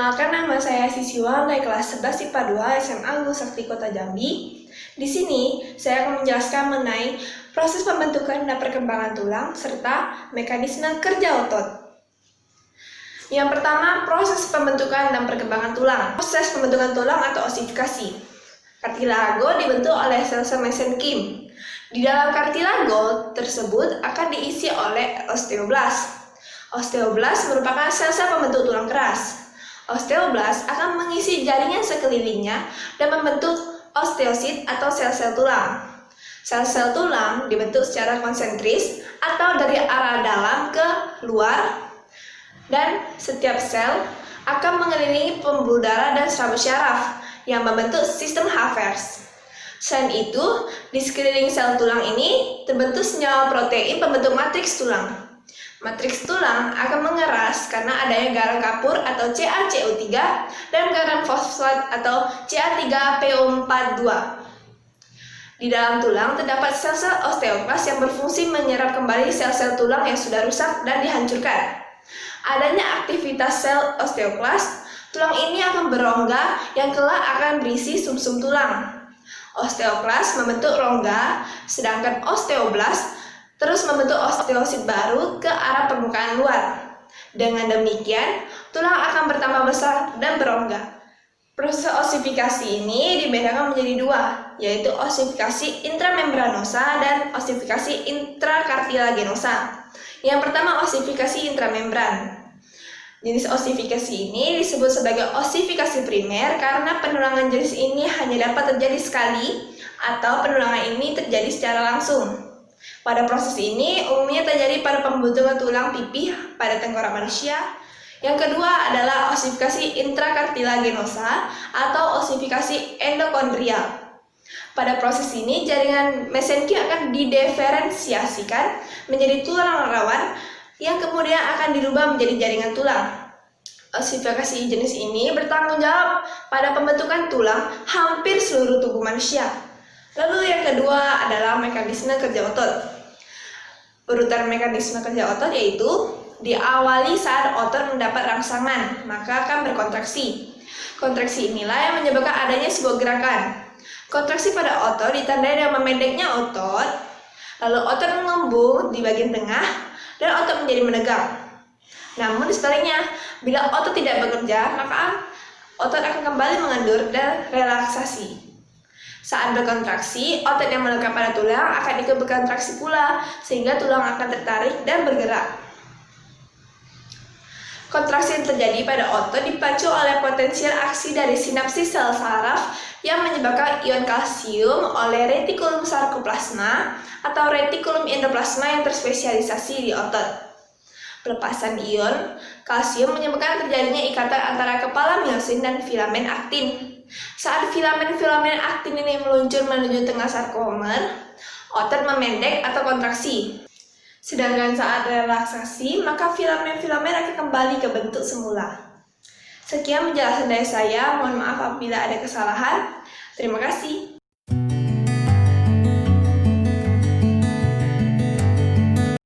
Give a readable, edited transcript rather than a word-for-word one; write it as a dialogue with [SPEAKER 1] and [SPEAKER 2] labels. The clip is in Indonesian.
[SPEAKER 1] Perkenalkan, nama saya Sisiwa dari kelas 11 IPA 2 SMA Gus Sakti Kota Jambi. Di sini, saya akan menjelaskan mengenai proses pembentukan dan perkembangan tulang serta mekanisme kerja otot. Yang pertama, proses pembentukan dan perkembangan tulang. Proses pembentukan tulang atau osifikasi. Kartilago dibentuk oleh sel-sel mesenkim. Di dalam kartilago tersebut akan diisi oleh osteoblas. Osteoblas merupakan sel-sel pembentuk tulang keras. Osteoblas akan mengisi jaringan sekelilingnya dan membentuk osteosit atau sel-sel tulang. Sel-sel tulang dibentuk secara konsentris atau dari arah dalam ke luar, dan setiap sel akan mengelilingi pembuluh darah dan serabut syaraf yang membentuk sistem Havertz. Selain itu, di sekeliling sel tulang ini terbentuk senyawa protein pembentuk matriks tulang. Matriks tulang akan mengeras karena adanya garam kapur atau CaCO3 dan garam fosfat atau Ca3PO42. Di dalam tulang terdapat sel-sel osteoklas yang berfungsi menyerap kembali sel-sel tulang yang sudah rusak dan dihancurkan. Adanya aktivitas sel osteoklas, tulang ini akan berongga yang kelak akan berisi sumsum tulang. Osteoklas membentuk rongga, sedangkan osteoblas terus membentuk osteosit baru ke arah permukaan luar. Dengan demikian, tulang akan bertambah besar dan berongga. Proses osifikasi ini dibedakan menjadi dua, yaitu osifikasi intramembranosa dan osifikasi intrakartilagenosa. Yang pertama, osifikasi intramembran. Jenis osifikasi ini disebut sebagai osifikasi primer karena penulangan jenis ini hanya dapat terjadi sekali atau penulangan ini terjadi secara langsung. Pada proses ini umumnya terjadi pada pembentukan tulang pipih pada tengkorak manusia. Yang kedua adalah osifikasi intrakartilagenosa atau osifikasi endokondrial. Pada proses ini jaringan mesenkim akan didiferensiasikan menjadi tulang rawan yang kemudian akan dirubah menjadi jaringan tulang. Osifikasi jenis ini bertanggung jawab pada pembentukan tulang hampir seluruh tubuh manusia. Lalu yang kedua adalah mekanisme kerja otot. Urutan mekanisme kerja otot yaitu diawali saat otot mendapat rangsangan, maka akan berkontraksi. Kontraksi inilah yang menyebabkan adanya sebuah gerakan. Kontraksi pada otot ditandai dengan memendeknya otot, lalu otot mengembung di bagian tengah, dan otot menjadi menegak. Namun sebaliknya, bila otot tidak bekerja, maka otot akan kembali mengendur dan relaksasi. Saat berkontraksi, otot yang melekat pada tulang akan ikut berkontraksi pula, sehingga tulang akan tertarik dan bergerak. Kontraksi yang terjadi pada otot dipacu oleh potensial aksi dari sinapsis sel saraf yang menyebabkan ion kalsium oleh retikulum sarkoplasma atau retikulum endoplasma yang terspesialisasi di otot. Pelepasan ion kalsium menyebabkan terjadinya ikatan antara kepala miosin dan filamen aktin. Saat filamen-filamen aktin ini meluncur menuju tengah sarkomer, otot memendek atau kontraksi. Sedangkan saat relaksasi, maka filamen-filamen akan kembali ke bentuk semula. Sekian penjelasan dari saya, mohon maaf apabila ada kesalahan. Terima kasih.